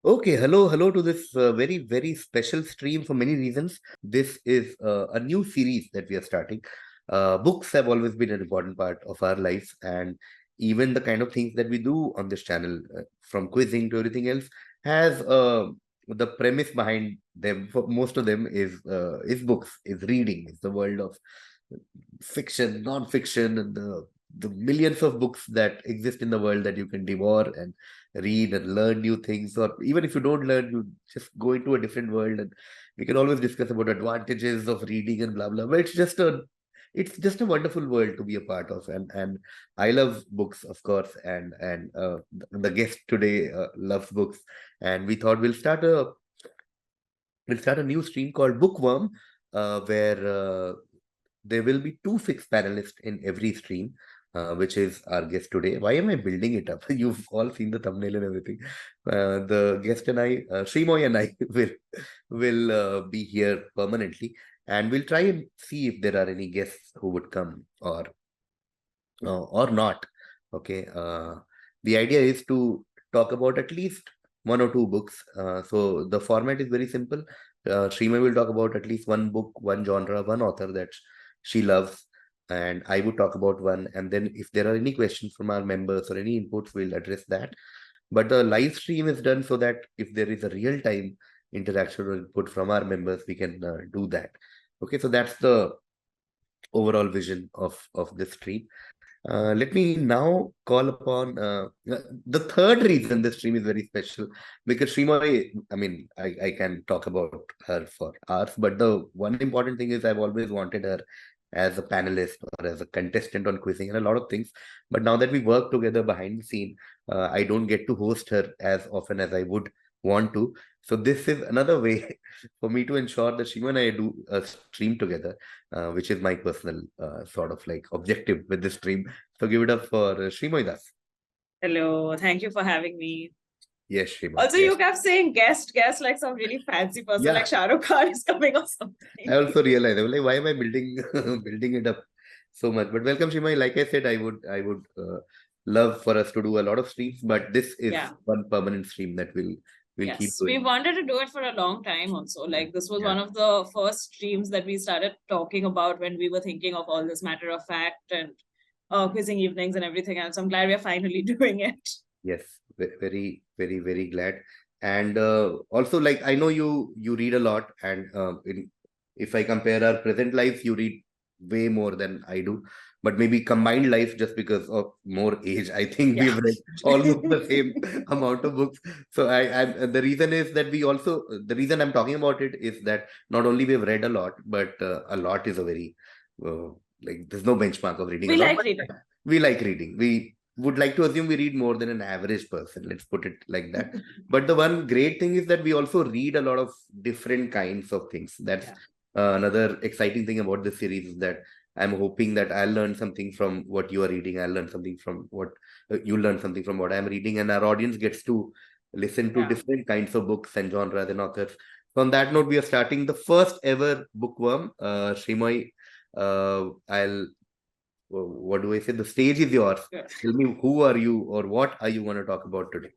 Okay, hello to this very special stream for many reasons. This is a new series that we are starting. Books have always been an important part of our lives, and even the kind of things that we do on this channel, from quizzing to everything else, has the premise behind them. For most of them is books, is reading, is the world of fiction, non-fiction, and the millions of books that exist in the world that you can devour and read and learn new things. Or even if you don't learn, you just go into a different world, and we can always discuss about advantages of reading and blah blah. But it's just a wonderful world to be a part of, and I love books, of course, and the guest today loves books, and we thought we'll start a new stream called BooKVorm, where there will be two fixed panelists in every stream, which is our guest today. Why am I building it up? You've all seen the thumbnail and everything. The guest and I, Shreemayee and I, will be here permanently, and we'll try and see if there are any guests who would come or not. Okay. The idea is to talk about at least one or two books. So the format is very simple. Shreema will talk about at least one book, one genre, one author that she loves, and I would talk about one. And then if there are any questions from our members or any inputs, we'll address that. But the live stream is done so that if there is a real time interaction or input from our members, we can do that. Okay, so that's the overall vision of this stream. Let me now call upon the third reason this stream is very special, because Shreema, I mean, I can talk about her for hours, but the one important thing is I've always wanted her as a panelist or as a contestant on quizzing and a lot of things. But now that we work together behind the scene, I don't get to host her as often as I would want to. So this is another way for me to ensure that Shreema and I do a stream together, which is my personal sort of like objective with this stream. So give it up for Shreemayee Das. Hello, thank you for having me. Yes, Shreema. Also, Yes. you kept saying guest like some really fancy person, Yeah. like Shah Rukh Khan is coming or something. I also realized, I was like, why am I building building it up so much? But welcome, Shreema. Like I said, I would love for us to do a lot of streams, but this is one permanent stream that we'll keep Yes, we doing. wanted to do it for a long time also. Like this was one of the first streams that we started talking about when we were thinking of all this matter of fact and quizzing evenings and everything else. I'm glad we're finally doing it. Yes, very glad. And also, like, I know you read a lot, and if I compare our present lives, you read way more than I do. But maybe combined life, just because of more age, I think we've read almost the same amount of books. So the reason is that the reason I'm talking about it is that not only we've read a lot, but a lot is a very uh, like there's no benchmark of reading We a lot. like But reading. we like reading. We would like to assume we read more than an average person. Let's put it like that. But the one great thing is that we also read a lot of different kinds of things. That's another exciting thing about this series, is that I'm hoping that I'll learn something from what you are reading. I'll learn something from what you learn something from what I'm reading, and our audience gets to listen to different kinds of books and genres and authors. So on that note, we are starting the first ever bookworm. Shreemayee, I'll what do I say? The stage is yours. Tell me, who are you, or what are you going to talk about today?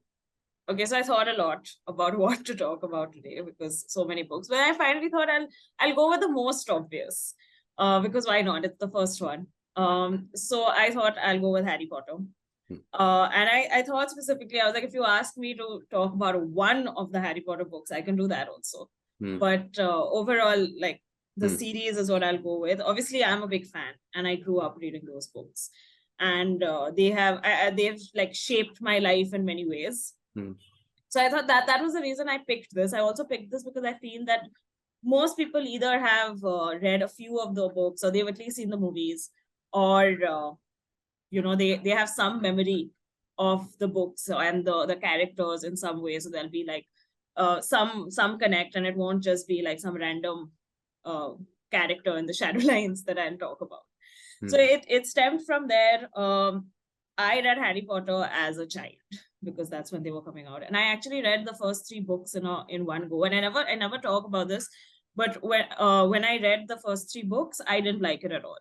Okay, so I thought a lot about what to talk about today because so many books. But I finally thought I'll go with the most obvious, because why not? It's the first one. So I thought I'll go with Harry Potter. And I thought specifically, I was like, if you ask me to talk about one of the Harry Potter books, I can do that also. But overall, like the series is what I'll go with. Obviously, I'm a big fan, and I grew up reading those books, and they've like shaped my life in many ways. So I thought that was the reason I picked this. I also picked this because I feel that most people either have read a few of the books, or they've at least seen the movies, or they have some memory of the books and the characters in some way. So there'll be like some connect, and it won't just be like some random character in the shadow lines that I'll talk about. So it stemmed from there. I read Harry Potter as a child because that's when they were coming out, and I actually read the first 3 books in one go. And I never talk about this, but when I read the first 3 books, I didn't like it at all.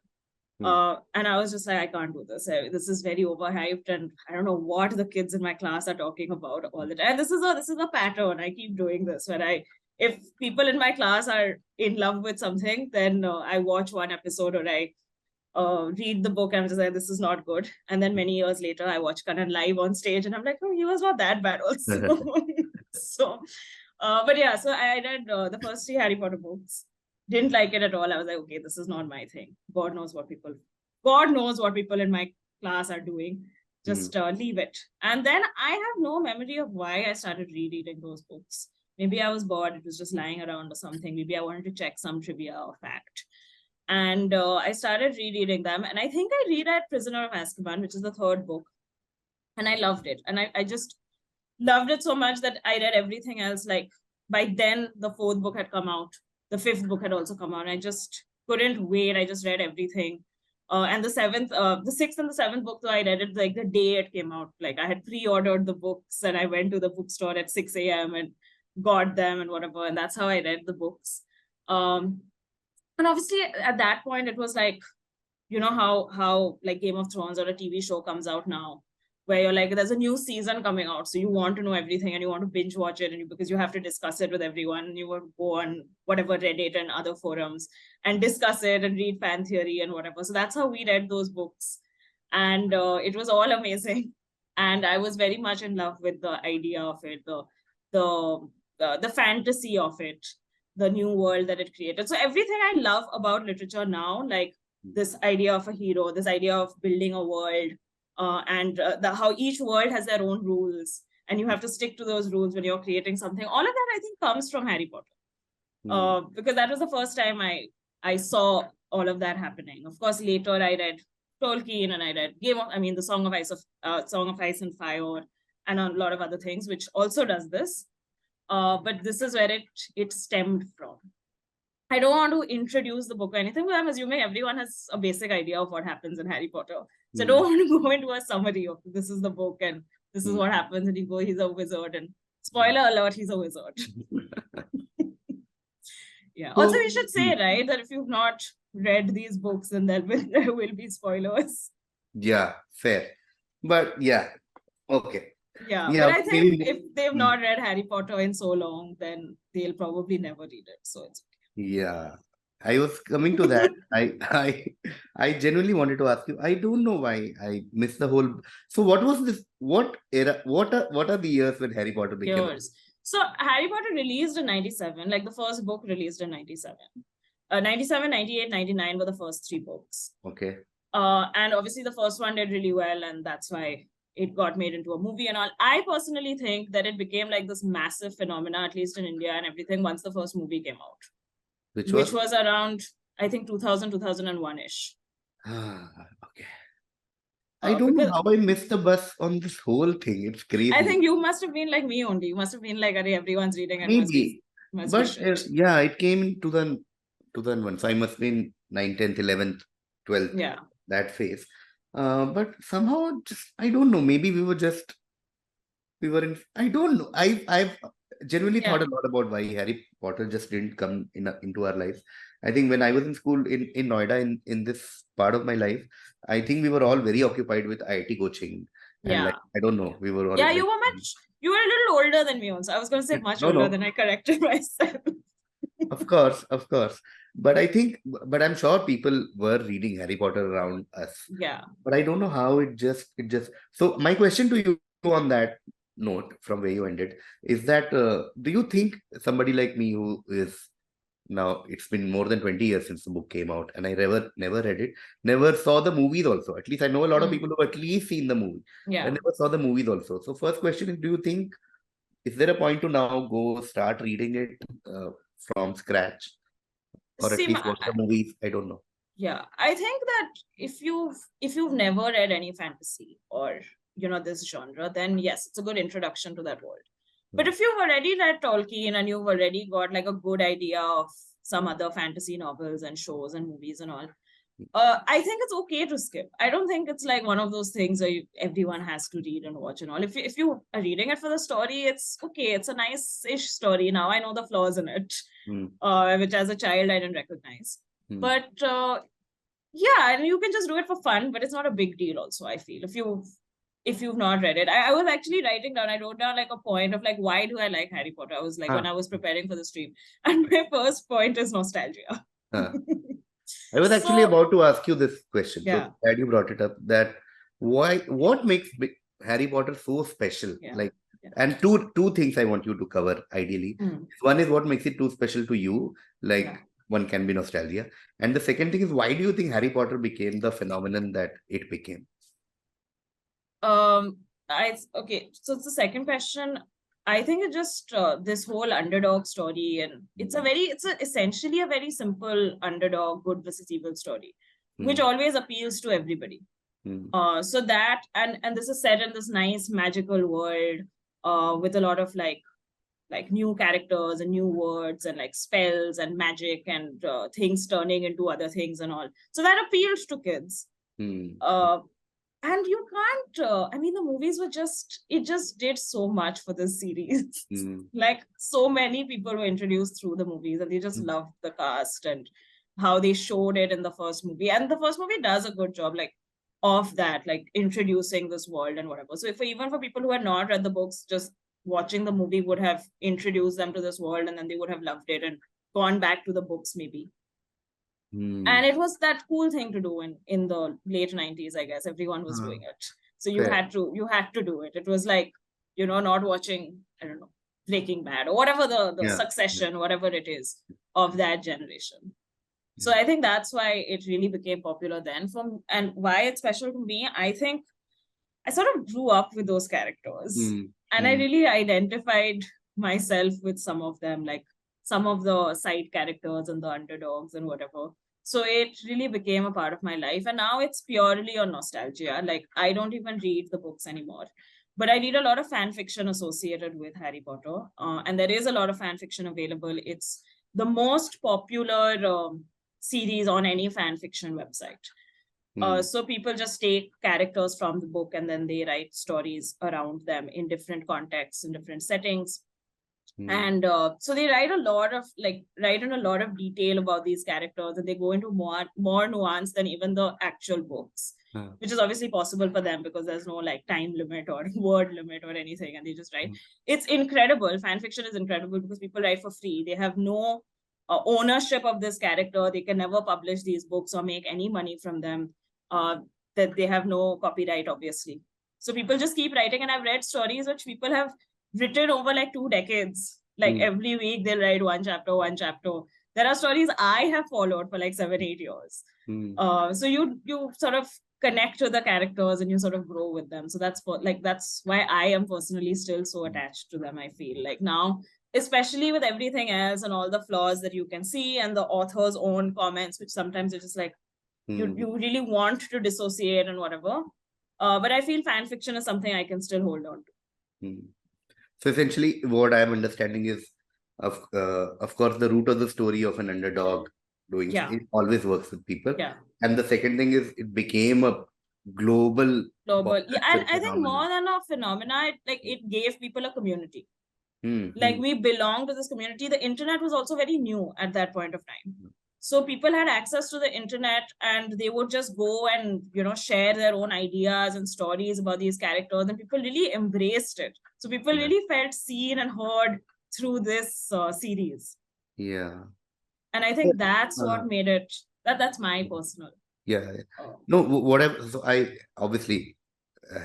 And I was just like, I can't do this. This is very overhyped, and I don't know what the kids in my class are talking about all the time. And this is a pattern. I keep doing this when if people in my class are in love with something, then I watch one episode or I read the book and I'm just like, this is not good. And then many years later, I watch Kanan live on stage, and I'm like, oh, he was not that bad also. So, but yeah, so I read the first 3 Harry Potter books. Didn't like it at all. I was like, okay, this is not my thing. God knows what people in my class are doing. Just leave it. And then I have no memory of why I started rereading those books. Maybe I was bored. It was just lying around or something. Maybe I wanted to check some trivia or fact. And I started rereading them. And I think I reread Prisoner of Azkaban, which is the 3rd book. And I loved it. And I just loved it so much that I read everything else. Like by then, the 4th book had come out. The 5th book had also come out. I just couldn't wait. I just read everything. And the 6th and the 7th book, so I read it like the day it came out. Like I had pre-ordered the books and I went to the bookstore at 6 a.m. and got them and whatever. And that's how I read the books. And obviously at that point, it was like, you know, how like Game of Thrones or a TV show comes out now, where you're like, there's a new season coming out, so you want to know everything and you want to binge watch it, and because you have to discuss it with everyone, and you will go on whatever Reddit and other forums and discuss it and read fan theory and whatever. So that's how we read those books, and it was all amazing. And I was very much in love with the idea of it, the fantasy of it, the new world that it created. So everything I love about literature now, like this idea of a hero, this idea of building a world, and how each world has their own rules, and you have to stick to those rules when you're creating something. All of that, I think, comes from Harry Potter, because that was the first time I saw all of that happening. Of course, later I read Tolkien and I read the Song of Ice and Fire, and a lot of other things, which also does this. But this is where it stemmed from. I don't want to introduce the book or anything, but I'm assuming everyone has a basic idea of what happens in Harry Potter. So I don't want to go into a summary of this is the book and this is what happens, and he's a wizard, and spoiler alert, he's a wizard. Yeah. So, also, we should say, right, that if you've not read these books, then there will be spoilers. Yeah, fair. But yeah, okay. Yeah, but I think if they've not read Harry Potter in so long, then they'll probably never read it. So it's okay. Yeah, I was coming to that. I genuinely wanted to ask you. I don't know why I missed the whole. So what was this? What era? What are the years when Harry Potter became? Years. So Harry Potter released in 97. Like the first book released in 97. 97, 98, 99 were the first 3 books. Okay. And obviously the first one did really well, and that's why it got made into a movie and all. I personally think that it became like this massive phenomena, at least in India and everything, once the first movie came out. Which was around, I think, 2000, 2001-ish. Okay. I don't know how I missed the bus on this whole thing. It's crazy. I think you must have been like me only. You must have been like, everyone's reading it. Maybe. But yeah, it came in 2001. So I must have been 9th, 10th, 11th, 12th. Yeah. That phase. But somehow, just I don't know. Maybe we were in. I don't know. I've genuinely thought a lot about why Harry Potter just didn't come into our lives. I think when I was in school in Noida, in this part of my life, I think we were all very occupied with IIT coaching. And like, I don't know. We were all. Yeah, you were a little older than me also. I was going to say much older than I corrected myself. Of course. But I'm sure people were reading Harry Potter around us. Yeah. But I don't know how it just. So my question to you on that note, from where you ended, is that do you think somebody like me who is now, it's been more than 20 years since the book came out, and I never read it, never saw the movies also. At least I know a lot of people who have at least seen the movie. Yeah. I never saw the movies also. So first question is, do you think, is there a point to now go start reading it from scratch? Or at least watch the movies? I don't know. Yeah, I think that if you've never read any fantasy or this genre, then yes, it's a good introduction to that world. But if you've already read Tolkien and you've already got like a good idea of some other fantasy novels and shows and movies and all, I think it's okay to skip. I don't think it's like one of those things where everyone has to read and watch and all. If you are reading it for the story, it's okay. It's a nice-ish story. Now I know the flaws in it, which as a child I didn't recognize. But Yeah, and you can just do it for fun, but it's not a big deal also, I feel, if you've not read it. I was actually writing down, I wrote down like a point of like, why do I like Harry Potter? I was like, when Huh. I was preparing for the stream. And my first point is nostalgia. Huh. I was actually So, about to ask you this question. So yeah, glad you brought it up. That what makes Harry Potter so special? yeah, Like, yeah. and two things I want you to cover ideally. Mm, One is what makes it too special to you. yeah. Like one can be nostalgia, and the second thing is why do you think Harry Potter became the phenomenon that it became? Okay, so it's the second question. I think it's just this whole underdog story, and Mm, essentially a very simple underdog, good versus evil story, which mm, always appeals to everybody. mm, So that, and this is set in this nice magical world, with a lot of like new characters and new words and like spells and magic and things turning into other things and all. So that appealed to kids. mm, Uh, and you can't, I mean, the movies were just, it just did so much for this series. mm, Like so many people were introduced through the movies, and they just mm, loved the cast and how they showed it in the first movie. And the first movie does a good job, like of that, like introducing this world and whatever. So if even for people who had not read the books, just watching the movie would have introduced them to this world, and then they would have loved it and gone back to the books maybe. mm. And it was that cool thing to do in the late 90s, I guess. Everyone was Uh, doing it, so Fair. you had to do it. It was like, not watching, I don't know, Breaking Bad or whatever, the Yeah. Yeah. Succession, whatever it is of that generation. So Yeah. I think that's why it really became popular then. From And why it's special to me, I think I sort of grew up with those characters, Mm, and I mm, really identified myself with some of them, like some of the side characters and the underdogs and whatever. So it really became a part of my life. And now it's purely on nostalgia. Like, I don't even read the books anymore, but I read a lot of fan fiction associated with Harry Potter. And there is a lot of fan fiction available. It's the most popular series on any fan fiction website. mm, So people just take characters from the book, and then they write stories around them in different contexts, in different settings. mm. And so they write in a lot of detail about these characters, and they go into more nuance than even the actual books, Uh, which is obviously possible for them because there's no like time limit or word limit or anything, and they just write. mm, It's incredible. Fan fiction is incredible because people write for free. They have no ownership of this character. They can never publish these books or make any money from them. uh, that they have no copyright, obviously. So people just keep writing, and I've read stories which people have written over like 2 decades. Like mm, every week they'll write one chapter, one chapter. There are stories I have followed for like 7, 8 years. mm, So you sort of connect to the characters and you sort of grow with them. So that's why I am personally still so mm, attached to them. I feel like now, especially with everything else and all the flaws that you can see and the author's own comments, which sometimes it's just like mm, you really want to dissociate and whatever. But I feel fan fiction is something I can still hold on to. mm. So essentially, what I am understanding is, of course, the root of the story of an underdog doing Yeah, it always works with people. yeah. And the second thing is, it became a global pop Global. Yeah, and culture I think more phenomenon. than a phenomena, it gave people a community. Hmm, Like, hmm, we belong to this community. The internet was also very new at that point of time. So people had access to the internet, and they would just go and share their own ideas and stories about these characters, and people really embraced it. So people yeah, really felt seen and heard through this series. yeah. And I think that's Uh, what made it, that's my personal. yeah. Yeah. uh, No, whatever. So I obviously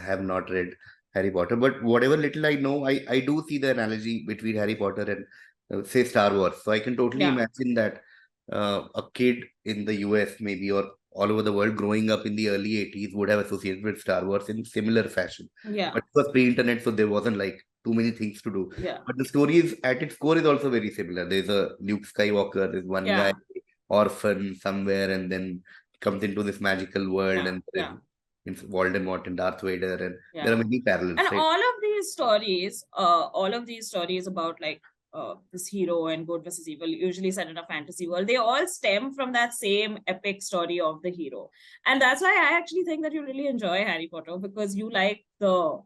have not read Harry Potter, but whatever little I know, I do see the analogy between Harry Potter and say Star Wars. So I can totally yeah, imagine that a kid in the US maybe or all over the world growing up in the early 80s would have associated with Star Wars in similar fashion. yeah, But it was pre-internet, so there wasn't like too many things to do. yeah, But the story is at its core is also very similar. There's a Luke Skywalker, there's one guy yeah, orphan somewhere and then comes into this magical world yeah, and there yeah, is Voldemort and Darth Vader and there are yeah. many And parallels, right? all of these stories about like this hero and good versus evil, usually set in a fantasy world, they all stem from that same epic story of the hero. And that's why I actually think that you really enjoy Harry Potter, because you like the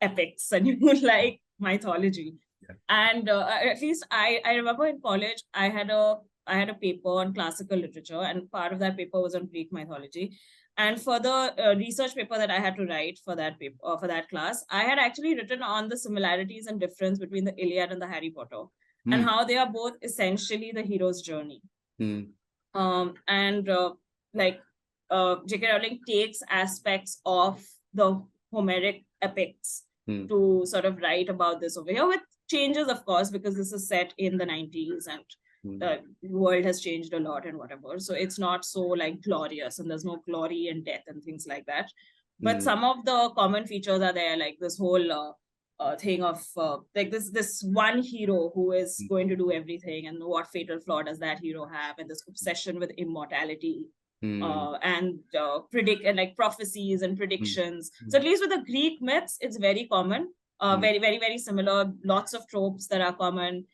epics and you like mythology. Yeah. And at least I remember in college I had a I had a paper on classical literature, and part of that paper was on Greek mythology. And for the research paper that I had to write for that paper for that class, I had actually written on the similarities and difference between the Iliad and the Harry Potter, and how they are both essentially the hero's journey. And like J.K. Rowling takes aspects of the Homeric epics to sort of write about this over here, with changes, of course, because this is set in the 90s and the world has changed a lot and whatever. So it's not so like glorious, and there's no glory and death and things like that. But some of the common features are there, like this whole thing of like this one hero who is going to do everything, and what fatal flaw does that hero have, and this obsession with immortality. And predict and like prophecies and predictions. So at least with the Greek myths, it's very common, very, very, very similar. Lots of tropes that are common.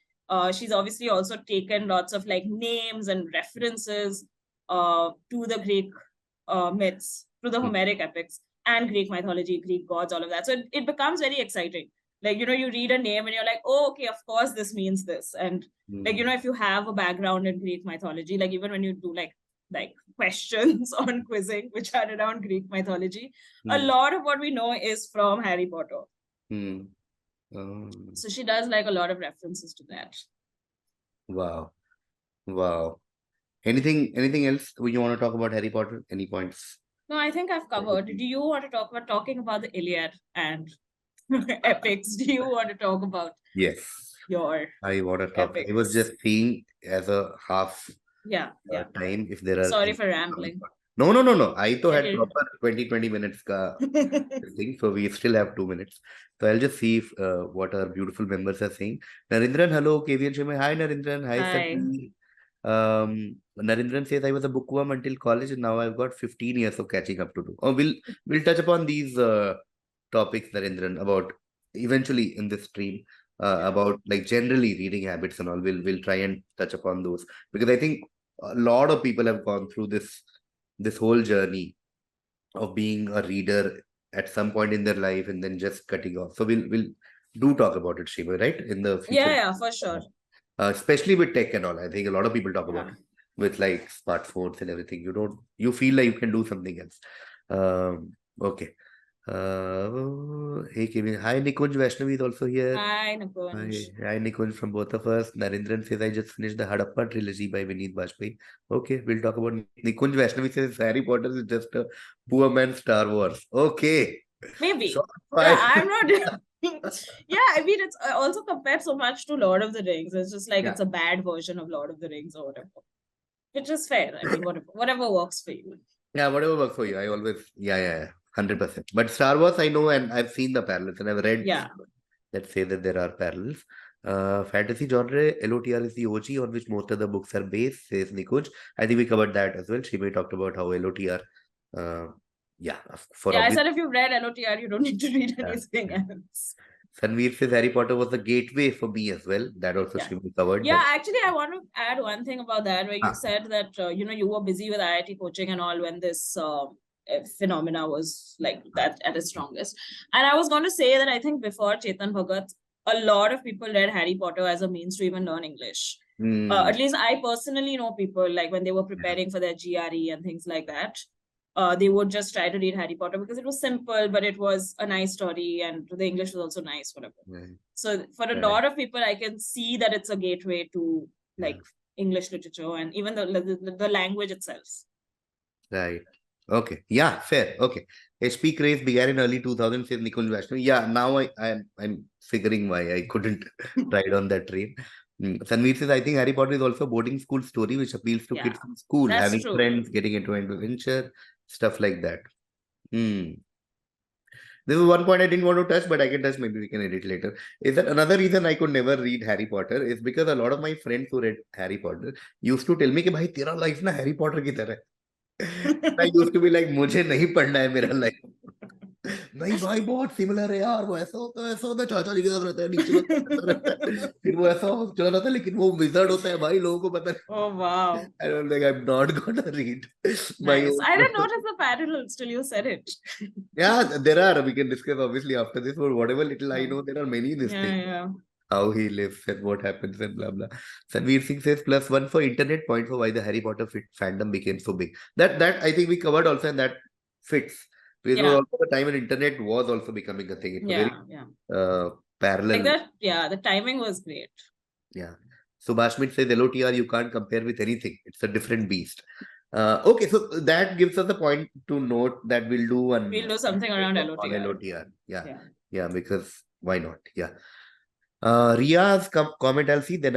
She's obviously also taken lots of like names and references to the Greek myths, to the Homeric epics and Greek mythology, Greek gods, all of that. So it becomes very exciting. Like, you read a name and you're like, oh, okay, of course this means this. And like, if you have a background in Greek mythology, like even when you do like questions on quizzing which are around Greek mythology, a lot of what we know is from Harry Potter. So she does like a lot of references to that. Wow. Anything else you want to talk about Harry Potter? Any points? No, I think I've covered. Do you want to talk about talking about the Iliad and epics? Do you want to talk about your I want to talk. epics? I was just seeing as a half time if there are. Sorry for rambling. No. I thought had proper 20 minutes ka thing, so we still have 2 minutes. So I'll just see if, what our beautiful members are saying. Narendran, hello. KV and Shreemayee. Hi, Narendran. Hi, Sati. Narendran says I was a bookworm until college, and now I've got 15 years of catching up to do. Oh, we'll touch upon these topics, Narendran, about eventually in this stream. About like generally reading habits and all. We'll try and touch upon those, because I think a lot of people have gone through this whole journey of being a reader at some point in their life and then just cutting off. So we'll do talk about it, Shreemayee, right? In the future. Yeah, for sure. Especially with tech and all. I think a lot of people talk about it with like smartphones and everything. You feel like you can do something else. Okay. Hey Kevin. Hi Nikunj, Vaishnavi is also here. Hi Nikunj. Hi Nikunj from both of us. Narendran says I just finished the Hadappa trilogy by Vineet Bajpayee. Okay, we'll talk about Nikunj. Vaishnavi says Harry Potter is just a poor man's Star Wars. Okay. Maybe. So, I'm not. I mean, it's also compared so much to Lord of the Rings. It's just like it's a bad version of Lord of the Rings or whatever. Which is fair. I mean, whatever works for you. Yeah, whatever works for you. I always 100%. But Star Wars, I know, and I've seen the parallels, and I've read that say that there are parallels. Fantasy genre, LOTR is the OG on which most of the books are based, says Nikunj. I think we covered that as well. Shreemayee talked about how LOTR. I said if you've read LOTR, you don't need to read anything else. Sanveer says Harry Potter was the gateway for me as well. That also Shreemayee covered. Yeah, actually, I want to add one thing about that, where you said that you were busy with IIT coaching and all when this phenomena was like that at its strongest. And I was going to say that I think before Chetan Bhagat, a lot of people read Harry Potter as a means to even learn English. At least I personally know people, like when they were preparing for their GRE and things like that, they would just try to read Harry Potter because it was simple, but it was a nice story and the English was also nice, whatever. So for a lot of people, I can see that it's a gateway to like English literature and even the language itself. Right. Okay. Yeah, fair. Okay. HP craze began in early 2000s, says Nikunj Vaishnavi. Yeah, now I'm figuring why I couldn't ride on that train. Sanveer says, I think Harry Potter is also a boarding school story which appeals to kids in school, having friends, getting into an adventure, stuff like that. This is one point I didn't want to touch, but I can touch, maybe we can edit later. Is that another reason I could never read Harry Potter is because a lot of my friends who read Harry Potter used to tell me कि भाई तेरा life ना Harry Potter की तरह है. I used to be like, मुझे नहीं पढ़ना है मेरा life. नहीं भाई बहुत सिमिलर है यार, वो ऐसा होता है चाचा जी के साथ रहता है, नीचे रहता है, फिर वो ऐसा चला जाता है, लेकिन वो विजर्ड होता है भाई, लोगों को पता नहीं. Oh wow. I don't think I'm not gonna read. Nice. I didn't notice the parallels till you said it. Yeah, there are. We can discuss obviously after this, but whatever little I know, there are many in this thing. Yeah. how he lives and what happens and blah blah. Sanveer Singh says +1 for internet point for why the Harry Potter fandom became so big. That I think we covered also, and that fits. Because it was Yeah, also the time when internet was also becoming a thing. It's a very yeah. uh, Like parallel. that, yeah, the timing was great. Yeah. So Bashmit says LOTR you can't compare with anything. It's a different beast. Okay, so that gives us a point to note that we'll do one We'll do something around on LOTR. LOTR. Yeah, Yeah. yeah, because why not? Yeah. Ria's comment I'll see, then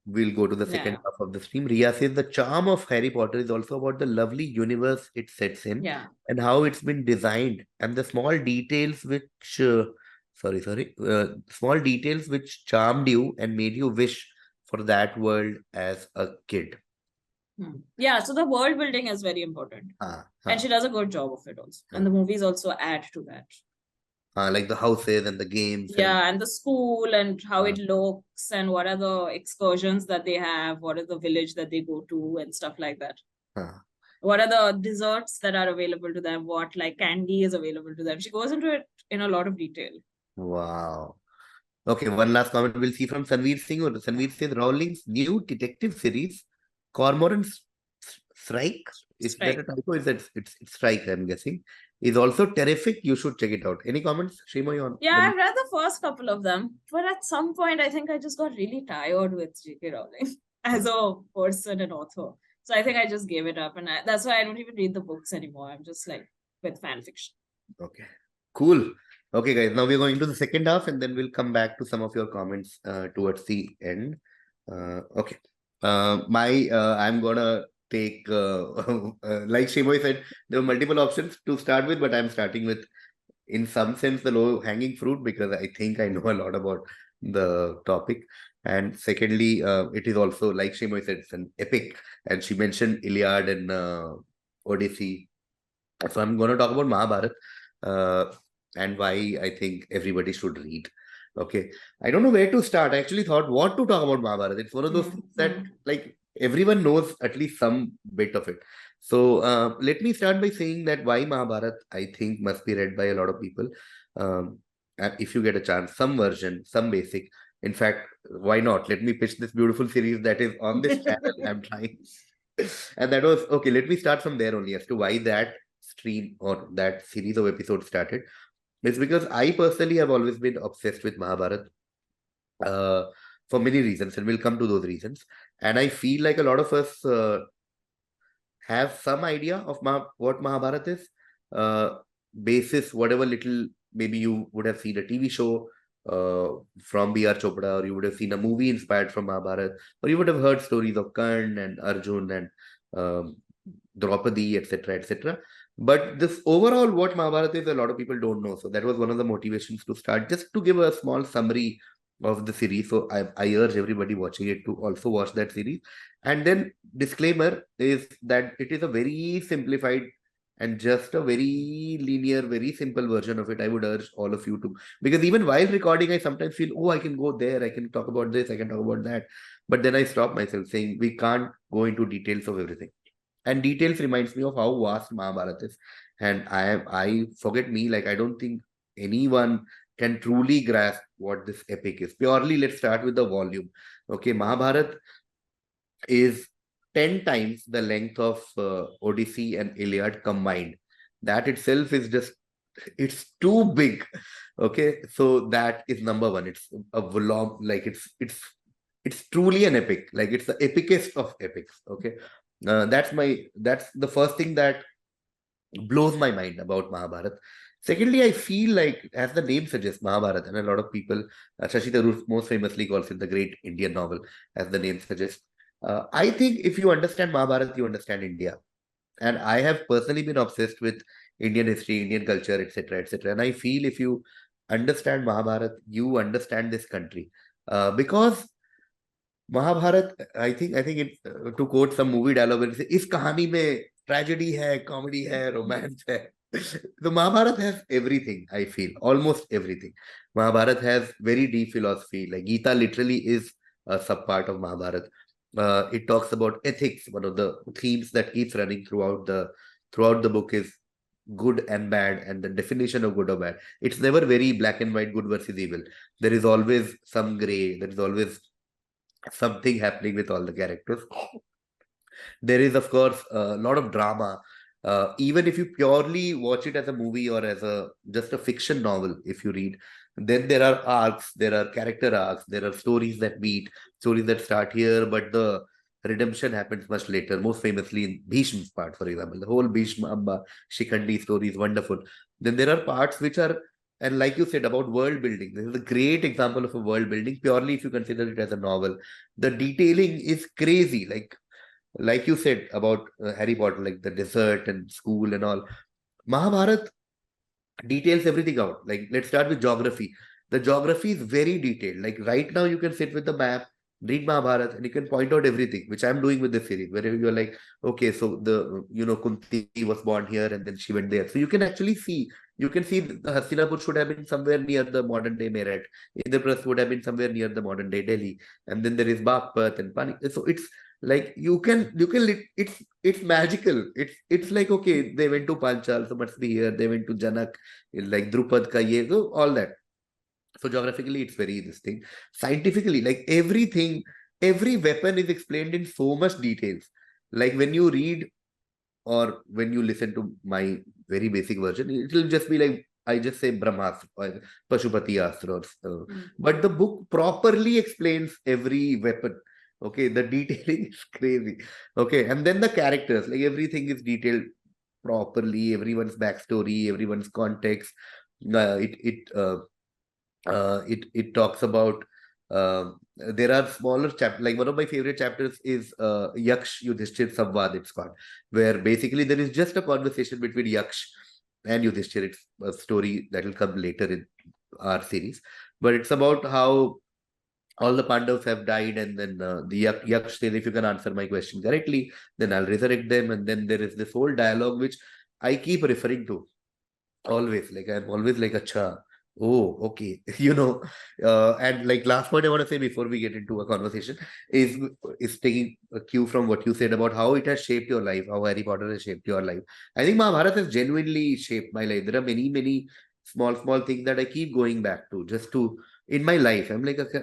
we'll go to the second Yeah. half of the stream. Ria says the charm of Harry Potter is also about the lovely universe it sets in Yeah. and how it's been designed and the small details which small details which charmed you and made you wish for that world as a kid. Yeah, so the world building is very important. And she does a good job of it also. And the movies also add to that. Like the houses and the games and Yeah, and the school and how it looks and what are the excursions that they have, what is the village that they go to and stuff like that. What are the desserts that are available to them, what like candy is available to them. She goes into it in a lot of detail. wow. Okay, one last comment we'll see from Sanveer Singh. Or Sanveer says Rowling's new detective series, Cormoran Strike. Is that a Strike. typo? Is that it's Strike? I'm guessing. Is also terrific. You should check it out. Any comments, Shreemayee, on Yeah, the? I've read the first couple of them, but at some point I think I just got really tired with J.K. Rowling as a person and author. So I think I just gave it up, and that's why I don't even read the books anymore. I'm just like with fan fiction. Okay, cool. Okay, guys. Now we're going to the second half, and then we'll come back to some of your comments towards the end. Okay. I'm gonna take like Shimoy said, there were multiple options to start with, but I'm starting with, in some sense, the low hanging fruit because I think I know a lot about the topic. And secondly, it is also like Shimoy said, it's an epic. And she mentioned Iliad and Odyssey. So I'm going to talk about Mahabharat uh, and why I think everybody should read. Okay. I don't know where to start. I actually thought what to talk about Mahabharat. It's one of those things that like everyone knows at least some bit of it. So let me start by saying that why Mahabharat I think must be read by a lot of people. And if you get a chance, some version, some basic. In fact, why not? Let me pitch this beautiful series that is on this channel. I'm trying. And that was okay. Let me start from there only as to why that stream or that series of episodes started. It's because I personally have always been obsessed with Mahabharat uh, for many reasons, and we'll come to those reasons. And I feel like a lot of us have some idea of what Mahabharat is, basis whatever little maybe you would have seen a TV show from B.R. Chopra, or you would have seen a movie inspired from Mahabharat, or you would have heard stories of Karn and Arjun and um, Draupadi, etc., etc. But this overall, what Mahabharata is, a lot of people don't know. So that was one of the motivations to start, just to give a small summary of the series. So I urge everybody watching it to also watch that series. And then disclaimer is that it is a very simplified and just a very linear, very simple version of it. I would urge all of you to, because even while recording, I sometimes feel, oh, I can go there, I can talk about this, I can talk about that. But then I stop myself saying we can't go into details of everything, and details reminds me of how vast Mahabharata is. And I forget me, like I don't think anyone can truly grasp what this epic is. Purely, let's start with the volume. Okay, Mahabharat is 10 times the length of Odyssey and Iliad combined. That itself is just, it's too big. Okay, so that is number one. It's a volume, like it's truly an epic. Like it's the epicest of epics. Okay, that's the first thing that blows my mind about Mahabharat. Secondly, I feel like, as the name suggests, Mahabharat, and a lot of people, Shashi Tharoor most famously calls it the great Indian novel, as the name suggests. I think if you understand Mahabharat, you understand India. And I have personally been obsessed with Indian history, Indian culture, etc., etc. And I feel if you understand Mahabharat, you understand this country. Because Mahabharat I think it to quote some movie dialogue इस कहानी में tragedy है comedy है romance है so Mahabharat has everything. I feel almost everything. Mahabharat has very deep philosophy. Like Gita literally is a sub part of Mahabharat. It talks about ethics. One of the themes that keeps running throughout the book is good and bad and the definition of good or bad. It's never very black and white, good versus evil. There is always some gray. There is always something happening with all the characters. There is, of course, a lot of drama. Even if you purely watch it as a movie or as a just a fiction novel, if you read, then there are arcs, there are character arcs, there are stories that meet, stories that start here, but the redemption happens much later. Most famously in Bhishma's part, for example, the whole Bhishma Amba Shikhandi story is wonderful. Then there are parts which are, and like you said about world building, this is a great example of a world building. Purely if you consider it as a novel, the detailing is crazy. Like you said about Harry Potter, like the desert and school and all. Mahabharat details everything out. Like, let's start with geography. The geography is very detailed. Like, right now, you can sit with the map, read Mahabharat, and you can point out everything, which I'm doing with this series, where you're like, okay, so Kunti was born here and then she went there. So you can actually see, you can see the Hastinapur should have been somewhere near the modern day Meerut. Indraprasth would have been somewhere near the modern day Delhi. And then there is Bagpat and Pani. So it's like it's magical. It's like, okay, they went to Panchal, so must be here. They went to Janak, like Drupad ka ye, so all that. So geographically, it's very this thing. Scientifically, like everything, every weapon is explained in so much details. Like when you read or when you listen to my very basic version, it will just be like I just say Brahmastra or Pashupati Astra. But the book properly explains every weapon. Okay, the detailing is crazy. Okay, and then the characters, like everything is detailed properly, everyone's backstory, everyone's context. Uh, it it uh, it talks about there are smaller chapters. Like one of my favorite chapters is Yaksh Yudhishthir Samvad, it's called, where basically there is just a conversation between Yaksh and Yudhishthir. It's a story that will come later in our series, but it's about how all the Pandavas have died, and then the Yaksh says, if you can answer my question correctly, then I'll resurrect them. And then there is this whole dialogue which I keep referring to always. Like I'm always like, acha, oh, okay, and like last point I want to say before we get into a conversation is taking a cue from what you said about how it has shaped your life, how Harry Potter has shaped your life. I think Mahabharata has genuinely shaped my life. There are many small things that I keep going back to just to in my life. I'm like, okay,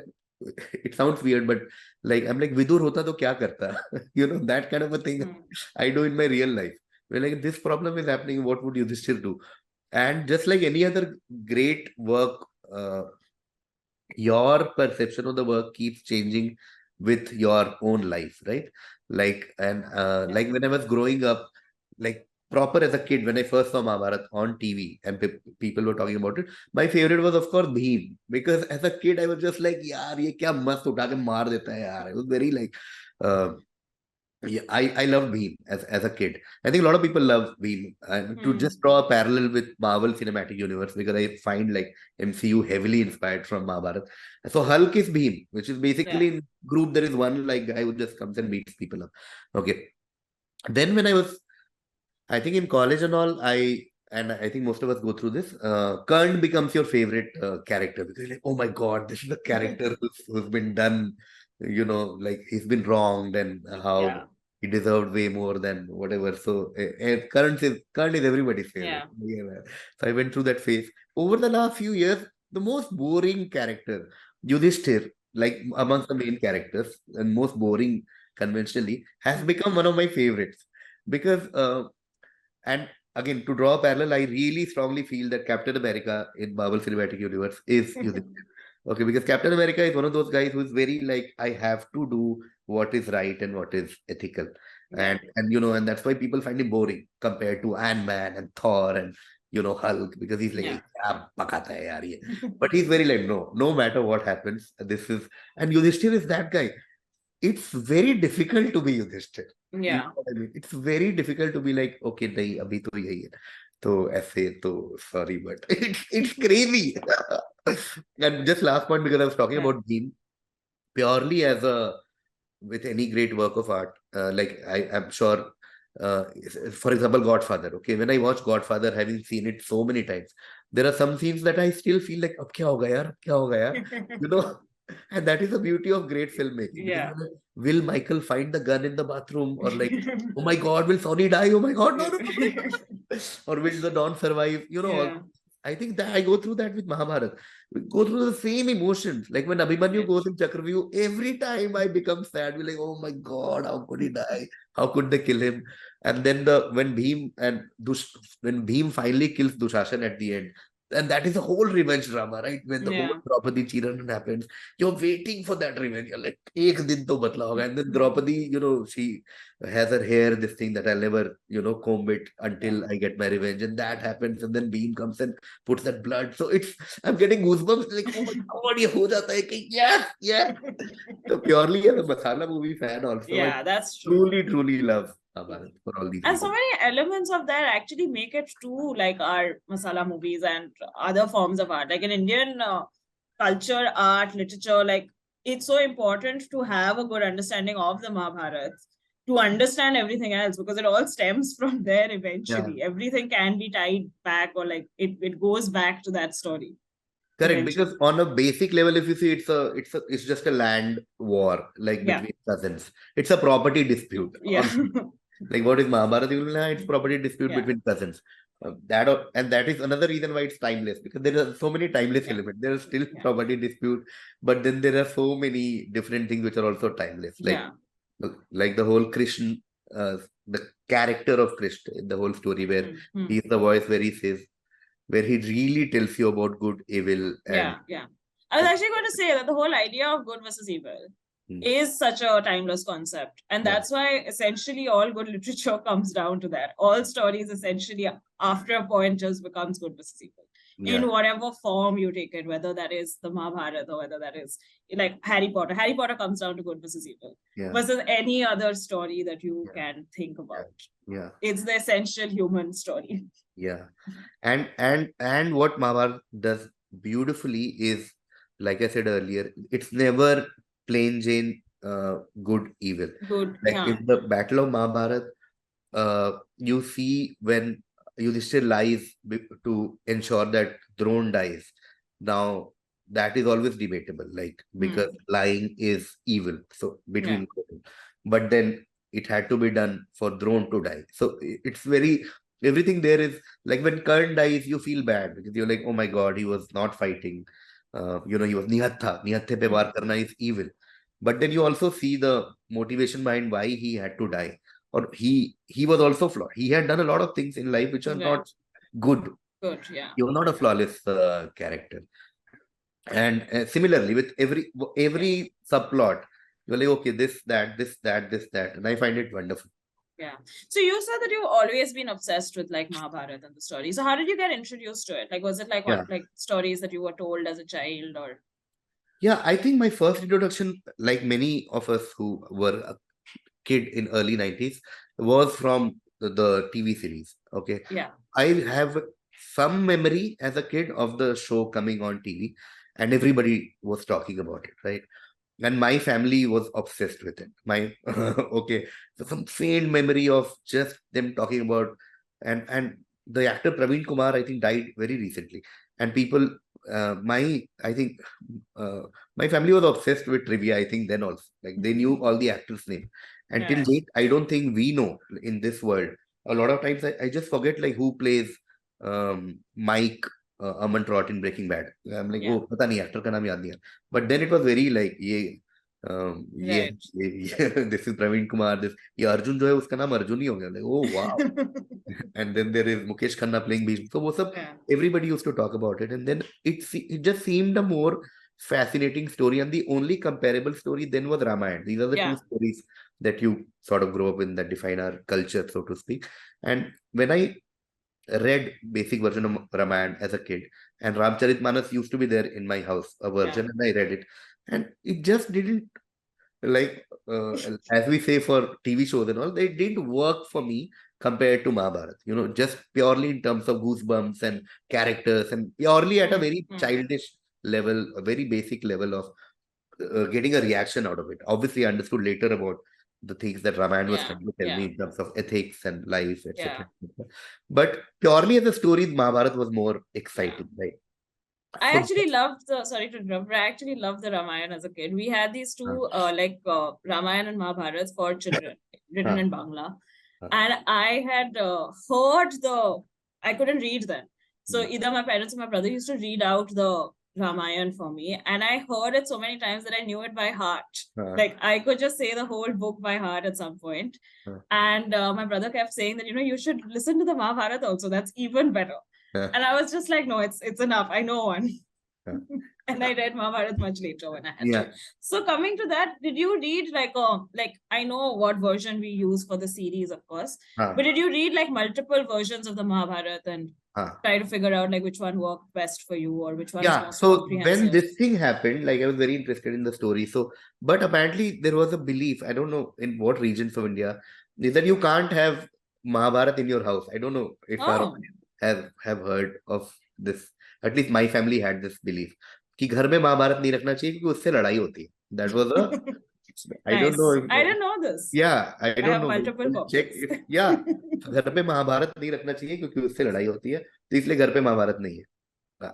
it sounds weird, but like I'm like, Vidur hota to kya karta? That kind of a thing I do in my real life. Where like this problem is happening, what would you still do? And just like any other great work, your perception of the work keeps changing with your own life, right? Like when I was growing up, like proper as a kid, when I first saw Mahabharat on TV and people were talking about it, my favorite was of course Bhim, because as a kid I was just like, yaar, ye kya mast utha ke maar deta hai yaar. It was very like, uh, yeah, I love Bhim as a kid. I think a lot of people love Bhim. And to just draw a parallel with Marvel Cinematic Universe, because I find like MCU heavily inspired from Mahabharat. So Hulk is Bhim, which is basically in group there is one like guy who just comes and beats people up. Okay. Then when I think in college and all, and I think most of us go through this. Kern becomes your favorite character because you're like, oh my god, this is a character who's been done, like he's been wronged and how he deserved way more than whatever. So Kern is everybody's favorite. Yeah. So I went through that phase. Over the last few years, the most boring character, Yudhishthir, like amongst the main characters and most boring conventionally, has become one of my favorites because and again, to draw a parallel, I really strongly feel that Captain America in Marvel Cinematic Universe is Yudhishthir. Okay, because Captain America is one of those guys who is very like, I have to do what is right and what is ethical. And that's why people find him boring compared to Ant-Man and Thor and Hulk, because he's like, "Kya pakata hai yaar ye?" But he's very like, no matter what happens, this is, and Yudhishthir is that guy. It's very difficult to be Yudhishthir. You know what I mean? It's very difficult to be like, okay, nahi, abhi to yahi hai. So ऐसे तो sorry, but it's crazy. And just last point, because I was talking about Beam purely as a with any great work of art. Like I'm sure, for example, Godfather. Okay, when I watch Godfather, having seen it so many times, there are some scenes that I still feel like, ab kya hoga yaar, ab kya hoga yaar, you know. And that is the beauty of great filmmaking. Because you're like, will Michael find the gun in the bathroom, or like, oh my God, will Sonny die? Oh my God, no, no, no, please. or will the Don survive? Yeah. I think that I go through that with Mahabharata. We go through the same emotions. Like when Abhimanyu Right. goes in Chakravyuh, every time I become sad. We're like, oh my God, how could he die? How could they kill him? And then when Bhim and when Bhim finally kills Dushasan at the end, and that is a whole revenge drama, right? When the whole Yeah. Draupadi Chiran happens, you're waiting for that revenge. You're like, ek din to badla hoga. And then Draupadi, she has her hair, this thing that I'll never, comb it Yeah. until I get my revenge. And that happens. And then Beam comes and puts that blood. So I'm getting goosebumps like, oh my God, ye ho jata hai ki, yes, yes. So purely as a masala movie fan also, I Yeah, that's true. truly, truly love Mahabharata for all these And so reasons. many elements of that actually make it to like our masala movies and other forms of art. Like in Indian culture, art, literature, like it's so important to have a good understanding of the Mahabharata to understand everything else because it all stems from there Yeah. eventually. Everything can be tied back or like it goes back to that story Correct, because eventually. on a basic level, if you see, it's just a land war, like Yeah. between cousins. It's a property dispute. Yeah. Like what is Mahabharata? You will know it's property dispute Yeah. between cousins. And that is another reason why it's timeless, because there are so many timeless Yeah. elements. There is still Yeah. property dispute, but then there are so many different things which are also timeless. Yeah. Like the whole Krishna, the character of Krishna in the whole story, where Hmm. he's the voice where he says, where he really tells you about good, evil, and Yeah. Yeah. I was actually going to say that the whole idea of good versus evil Hmm. is such a timeless concept. And Yeah, that's why essentially all good literature comes down to that. All stories essentially after a point just becomes good versus evil. In yeah, whatever form you take it, whether that is the Mahabharata or whether that is like Harry Potter. Harry Potter comes down to good versus evil yeah, versus any other story that you yeah, can think yeah, about. yeah, It's the essential human story. yeah. And what Mahabharata does beautifully is, like I said earlier, it's never plain Jane good evil. Good. Like Yeah. in the Battle of Mahabharata, you see when Yudhishthir lies to ensure that Drone dies. Now, that is always debatable, like because Hmm. lying is evil. So Yeah. between, but then it had to be done for Drone to die. So it's very everything there is like when Karn dies, you feel bad because you're like, oh my God, he was not fighting. He was nihatha. Nihathe pe Hmm. war karna is evil. But then you also see the motivation behind why he had to die, or he was also flawed. He had done a lot of things in life which are not Right. good. Good. Yeah. He was not a flawless character. And similarly, with Yeah. every subplot, you're like, okay, this, that, and I find it wonderful. Yeah. So you said that you've always been obsessed with like Mahabharata and the story. So how did you get introduced to it? Like, was it like what, Yeah, like stories that you were told as a child or? yeah. I think my first introduction, like many of us who were a kid in early 90s, was from the TV series. Okay, Yeah. I have some memory as a kid of the show coming on TV, and everybody was talking about it, right? And my family was obsessed with it. My okay, so some faint memory of just them talking about, and the actor Praveen Kumar, I think, died very recently, and people, I think, uh, my family was obsessed with trivia. I think then also, like they knew all the actors' name. Until Yeah. date, I don't think we know in this world. A lot of times, I just forget like who plays Mike Aman Trot in Breaking Bad. I'm like, Yeah. oh, पता नहीं actor का नाम याद नहीं है. But then it was very like Right. this is Praveen Kumar. ये अर्जुन जो है उसका नाम अर्जुन ही हो गया. Like, oh wow. And then there is Mukesh Khanna playing Bhishma. So वो सब Yeah. everybody used to talk about it, and then it just seemed a more fascinating story. And the only comparable story then was Ramayana. These are the two Yeah. stories that you sort of grow up in that define our culture, so to speak. And when I read basic version of Ramayana as a kid, and Ramcharitmanas used to be there in my house, a Yeah. version, and I read it, and it just didn't like as we say for TV shows and all, they didn't work for me compared to Mahabharata. Just purely in terms of goosebumps and characters, and purely at a very Mm. childish level, a very basic level of getting a reaction out of it. Obviously, I understood later about the things that Ramayana was Yeah. trying to tell me Yeah. in terms of ethics and life, Yeah. etc. But purely as a story, Mahabharata was more Yeah. exciting, right? I So, actually loved the, sorry to interrupt, but I actually loved the Ramayana as a kid. We had these two, like Ramayana and Mahabharata for children, written uh, in Bangla. And I had heard I couldn't read them. So Hmm. either my parents or my brother used to read out the Ramayana for me, and I heard it so many times that I knew it by heart. Uh, Like I could just say the whole book by heart at some point. uh, And my brother kept saying that, you should listen to the Mahabharata also. That's even better. uh, And I was just like, no, it's enough. I know one. uh, And I read Mahabharata much later when I had to. yeah. So coming to that, did you read like I know what version we use for the series, of course, but Uh, did you read like multiple versions of the Mahabharata and uh. try to figure out like which one worked best for you or which one is Yeah, most so when comprehensive? this thing happened, like I was very interested in the story. So, but apparently there was a belief, I don't know in what regions of India, is that you can't have Mahabharat in your house. I don't know if our Oh, audience have heard of this. At least my family had this belief कि घर में महाभारत नहीं रखना चाहिए क्योंकि उससे लड़ाई होती है. That was a, I don't know nice. if, I didn't know this. yeah, I I don't have know. multiple We'll check copies. if, yeah, घर पे महाभारत नहीं रखना चाहिए क्योंकि उससे लड़ाई होती है तो इसलिए घर पे महाभारत नहीं है.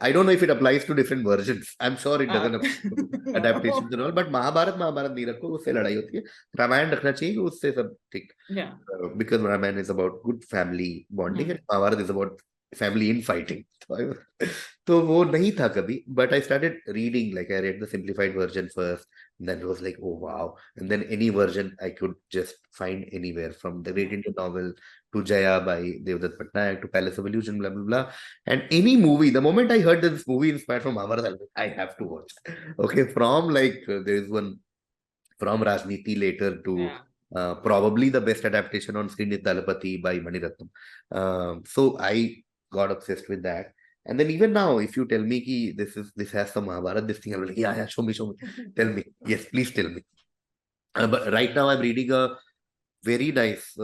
I don't know if it applies to different versions. I'm sure it doesn't apply to No. adaptations and all, but Mahabharat नहीं रखो उससे लड़ाई होती है. रामायण रखना चाहिए कि उससे सब ठीक. Yeah. Because Ramayana is about good family bonding and Mahabharata is about family in fighting. तो वो नहीं था कभी. But I started reading, like I read the simplified version first, and then it was like, oh wow. And then any version I could just find anywhere, from the Great Indian Novel to Jaya by Devdutt Patnaik to Palace of Illusion, blah blah blah. And any movie, the moment I heard that this movie inspired from Mahabharata, I was like, I have to watch. Okay, from like there is one from Rajniti later to Yeah. probably the best adaptation on screen is Dalapati by Maniratnam. So I got obsessed with that. And then even now, if you tell me ki this has some Mahabharata, this thing, I'm like, yeah, show me, tell me, yes, please tell me. But right now, I'm reading a very nice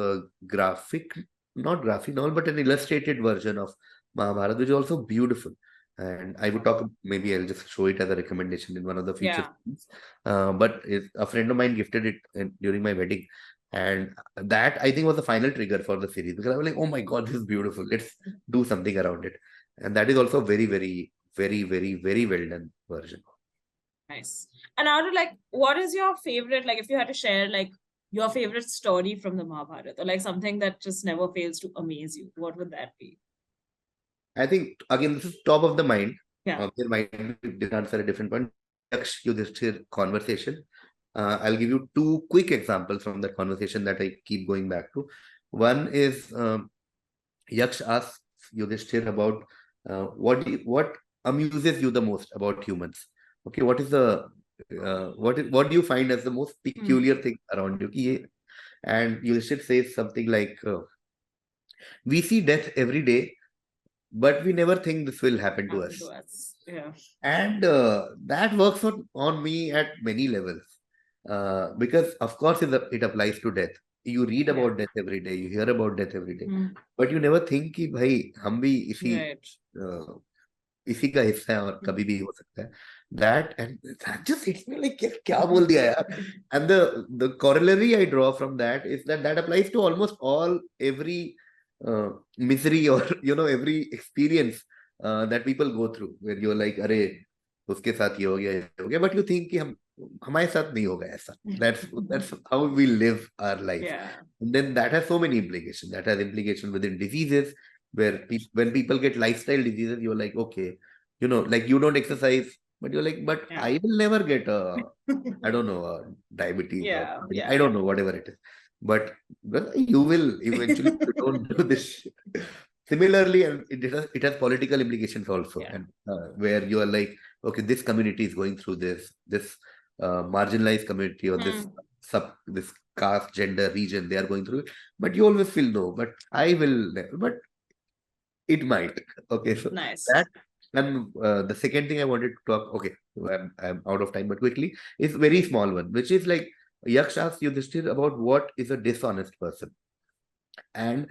graphic, not graphic novel, but an illustrated version of Mahabharata, which is also beautiful. And I would talk, maybe I'll just show it as a recommendation in one of the future Yeah. things. But a friend of mine gifted it during my wedding. And that I think was the final trigger for the series because I was like, oh my God, this is beautiful. Let's do something around it. And that is also very, very, very, very, very well done version. Nice. And out of like, what is your favorite, like if you had to share like your favorite story from the Mahabharata or like something that just never fails to amaze you, what would that be? I think again this is top of the mind. Yeah. There might be different answer at different point. Yaksh Yudhishthir conversation. I'll give you two quick examples from that conversation that I keep going back to. One is Yaksh asks Yudhishthir about what amuses you the most about humans. Okay, what is the what do you find as the most peculiar thing around you? And Yudhishthir says something like, "We see death every day, but we never think this will happen to Happen to us." us. Yeah. And that works on me at many levels. Because, of course, it applies to death. You read Yeah. about death every day, you hear about death every day, Mm. but you never think कि भाई हम भी Right. uh, इसी का हिस्सा है और कभी भी हो सकता है. That just hits me like क्या बोल दिया यार. And the corollary I draw from that is that applies to almost every misery or every experience that people go through, where you're like, अरे उसके साथ ये हो गया, but you think कि हमारे साथ नहीं होगा ऐसा. That's how we live our life. Yeah. And then that has so many implications. That has implications within diseases, where when people get lifestyle diseases, you're like, okay, like you don't exercise, but you're like, but Yeah. I will never get I don't know, diabetes or Yeah. something. Yeah. I don't know, whatever it is. But you will eventually if you don't do this shit. Similarly, and it has political implications also, Yeah. and where you are like, okay, this community is going through this marginalized community or this caste, gender, region, they are going through it, but you always feel no, but I will never, but it might. Okay, so Nice. that, and the second thing I wanted to talk, okay, I'm out of time, but quickly, is very small one, which is like Yaksh asks Yudhishthir about what is a dishonest person. And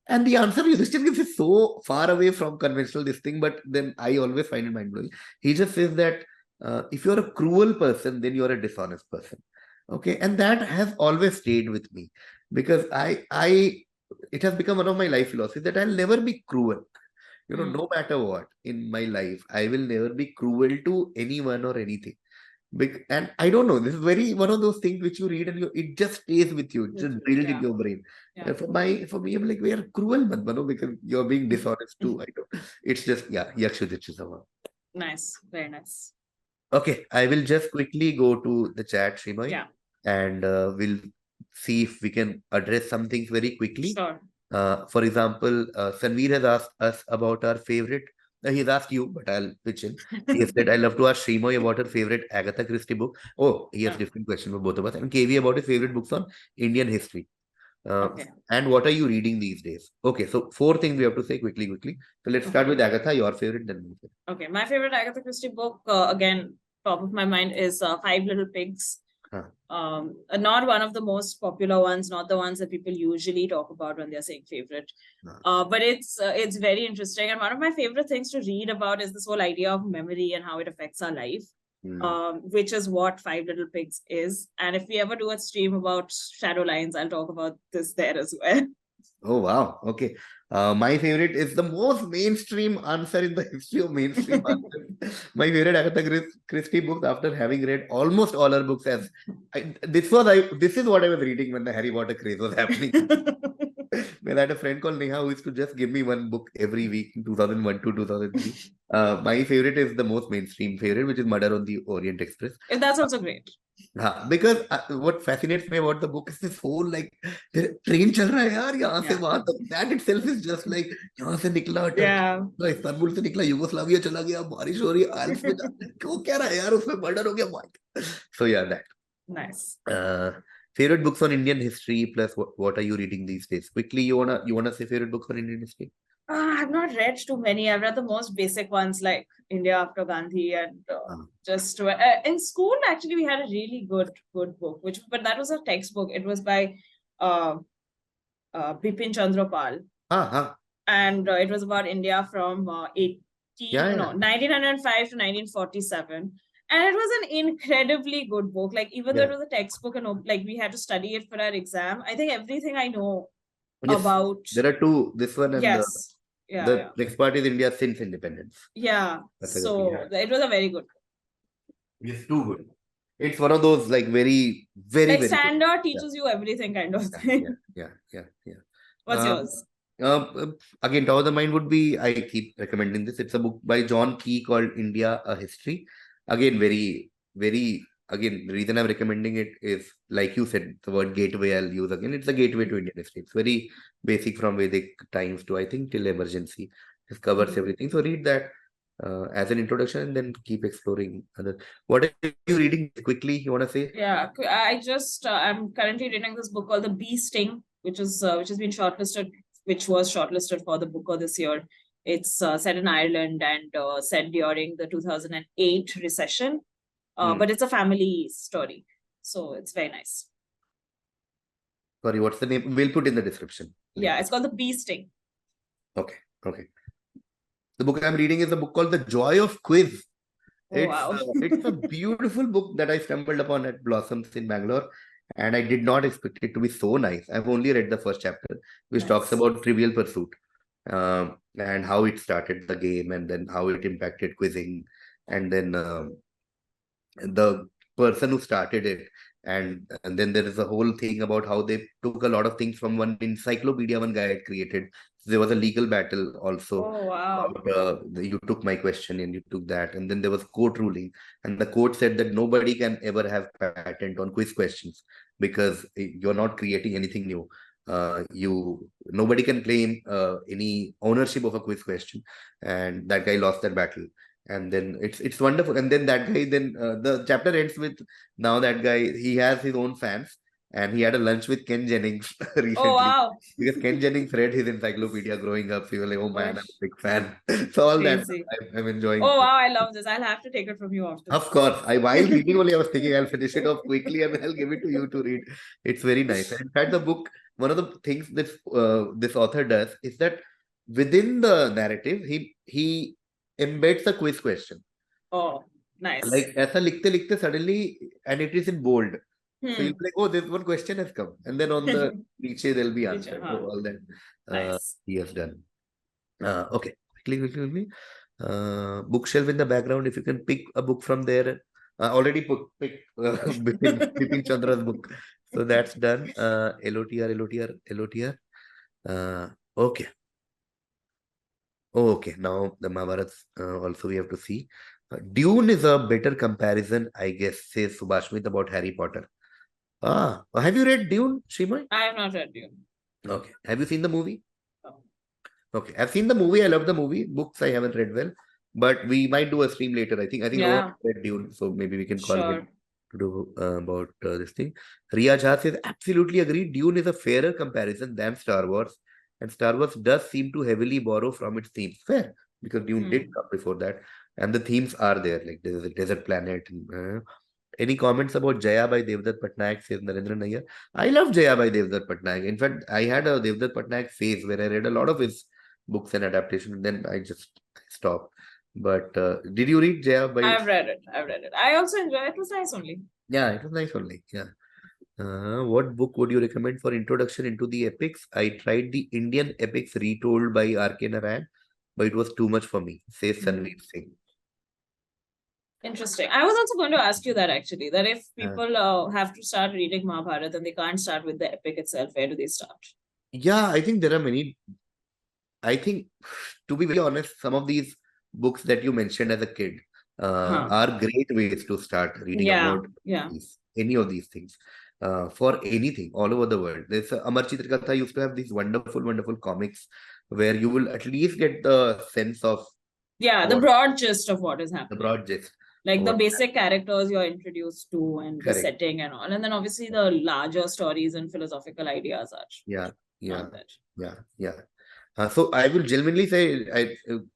the answer Yudhishthir gives is so far away from conventional this thing, but then I always find it mind blowing. He just says that if you're a cruel person, then you're a dishonest person. Okay, and that has always stayed with me because it has become one of my life philosophies that I'll never be cruel. No matter what in my life, I will never be cruel to anyone or anything. And I don't know, this is very one of those things which you read and it just stays with you. It just drilled in Yeah. your brain. Yeah. For me, I'm like, we are cruel, man, because you're being dishonest too. I don't. It's just, yeah, Yakshuditchisava. Nice. Very nice. Okay, I will just quickly go to the chat, Shreemayee, Yeah. and we'll see if we can address some things very quickly. Sure. For example, Sanveer has asked us about our favorite. He's asked you, but I'll pitch in. He has said, I love to ask Shreemayee about her favorite Agatha Christie book. Oh, he has Yeah. different question for both of us. And KV about his favorite books on Indian history. Okay. And what are you reading these days? Okay, so 4 things we have to say quickly. So let's start with Agatha, your favorite, then me. Okay. My favorite Agatha Christie book, again, top of my mind, is Five Little Pigs. Huh. Not one of the most popular ones, not the ones that people usually talk about when they're saying favorite. But it's very interesting. And one of my favorite things to read about is this whole idea of memory and how it affects our life. Which is what Five Little Pigs is. And if we ever do a stream about shadow lines, I'll talk about this there as well. Oh, wow. Okay. My favorite is the most mainstream answer in the history of mainstream answers. My favorite Agatha Christie books, after having read almost all her books, this is what I was reading when the Harry Potter craze was happening. Well, I had a friend called Neha who used to just give me one book every week in 2001 to 2003. My favorite is the most mainstream favorite, which is Murder on the Orient Express. That's also great. Because what fascinates me about the book is this whole like train chal raha hai yaar yahan se wahan tak. That itself is just like yahan se nikla Turkey Istanbul se nikla Yugoslavia chala gaya बारिश हो रही है Alps में क्यों क्या रहा है यार उसमें murder हो गया. So yeah, that nice. Favorite books on Indian history plus what are you reading these days? Quickly, you wanna say favorite books on Indian history? I've not read too many. I've read the most basic ones like India After Gandhi and just in school. Actually, we had a really good book, but that was a textbook. It was by Bipin Chandra Pal, and it was about India from 1905 to 1947. And it was an incredibly good book. Like, even though it was a textbook and like we had to study it for our exam, I think everything I know about. There are two, this one and the next part is India since independence. Yeah. So it was a very good book. It's too good. It's one of those like very like standard teaches you everything kind of thing. Yeah. What's yours? Again, top of the mind would be, I keep recommending this. It's a book by John Key called India, A History. Again, very, very, again, the reason I'm recommending it is, like you said, the word gateway I'll use again. It's a gateway to Indian history. It's very basic from Vedic times to, I think, till emergency. It covers everything. So read that as an introduction and then keep exploring other. What are you reading quickly? You want to say? Yeah, I just, I'm currently reading this book called The Bee Sting, which has been shortlisted, which was shortlisted for the Booker this year. It's set in Ireland and set during the 2008 recession, but it's a family story. So it's very nice. Sorry, what's the name? We'll put in the description. Yeah, it's called The Bee Sting. Okay. The book I'm reading is a book called The Joy of Quiz. It's a beautiful book that I stumbled upon at Blossoms in Bangalore. And I did not expect it to be so nice. I've only read the first chapter, which talks about Trivial Pursuit and how it started the game and then how it impacted quizzing. And then the person who started it. And then there is a whole thing about how they took a lot of things from one encyclopedia one guy had created. So there was a legal battle also. Oh, wow. About, you took my question and you took that. And then there was court ruling. And the court said that nobody can ever have patent on quiz questions because you're not creating anything new. Nobody can claim any ownership of a quiz question. And that guy lost that battle. And then it's wonderful. And then that guy, the chapter ends with, now that guy, he has his own fans and he had a lunch with Ken Jennings recently. Oh, wow. Because Ken Jennings read his encyclopedia growing up. So he was like, oh man, I'm a big fan. So all that I'm enjoying. Oh wow, I love this. I'll have to take it from you after. Of course. While reading only, I was thinking I'll finish it off quickly and I'll give it to you to read. It's very nice. And in fact, the book, one of the things that this author does is that within the narrative, he embeds a quiz question. Oh, nice. Like aisa likhte suddenly, and it is in bold. So you'll be like, oh, this one question has come. And then on the niche, there'll be answer. So all that he has done. Okay, quickly. Bookshelf in the background. If you can pick a book from there Already picked Bipin Chandra's book. So that's done. LOTR. Okay. Oh, okay. Now the Mahabharats also we have to see. Dune is a better comparison, I guess, says Subhashmit about Harry Potter. Have you read Dune, Shreemayee? I have not read Dune. Okay. Have you seen the movie? Oh. Okay. I've seen the movie. I love the movie. Books I haven't read well, but we might do a stream later. I think Rohan Yeah, read Dune, so maybe we can call him sure. to do about this thing. Riya Jha says absolutely agree. Dune is a fairer comparison than Star Wars, and Star Wars does seem to heavily borrow from its themes. Fair, because Dune did come before that, and the themes are there. Like there's a desert planet. Any comments about Jaya by Devdutt Patnaik, says Narendra Nayyar. I love Jaya by Devdutt Patnaik. In fact, I had a Devdutt Patnaik phase where I read a lot of his books and adaptations, and then I just stopped. But did you read Jaya by? I've read it. I've read it. I also enjoy it. It was nice only. Yeah, it was nice only. Yeah. What book would you recommend for introduction into the epics? I tried the Indian epics retold by R.K. Narayan, but it was too much for me, says Sanveer Singh. Interesting. I was also going to ask you that actually, that if people have to start reading Mahabharata, then they can't start with the epic itself. Where do they start? Yeah, I think there are many. I think, to be very honest, some of these books that you mentioned as a kid are great ways to start reading about any of these things for anything all over the world. There's Amar Chitrikatha used to have these wonderful comics where you will at least get the sense of the broad gist of what is the happening. broad gist. Like the basic characters you're introduced to and the Correct. setting and all. And then obviously the larger stories and philosophical ideas are Yeah. that. So I will genuinely say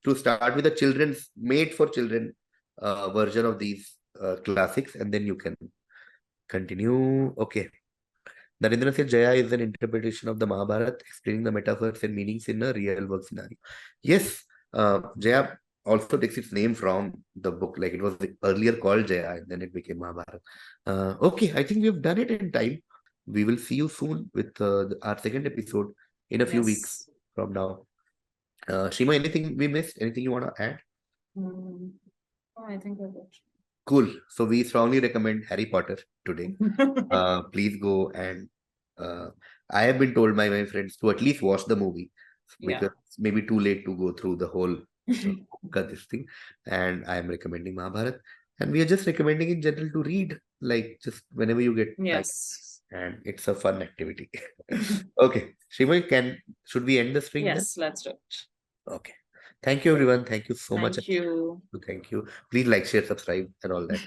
to start with a children's made for children version of these classics, and then you can continue. Okay. Narendra said Jaya is an interpretation of the Mahabharata, explaining the metaphors and meanings in a real world scenario. Yes, Jaya also takes its name from the book. Like it was earlier called Jaya, and then it became Mahabharata. Okay, I think we've done it in time. We will see you soon with our second episode in a few weeks from now. Shima, anything we missed? Anything you want to add? I think we're good. Cool. So we strongly recommend Harry Potter today. Please go and I have been told by my friends to at least watch the movie because it's maybe too late to go through the whole this thing. And I am recommending Mahabharat. And we are just recommending in general to read, like just whenever you get time. And it's a fun activity. Okay. Shima, should we end the stream? Yes, let's do it. Okay. Thank you, everyone. Thank you so much. Thank you. Thank you. Please like, share, subscribe, and all that.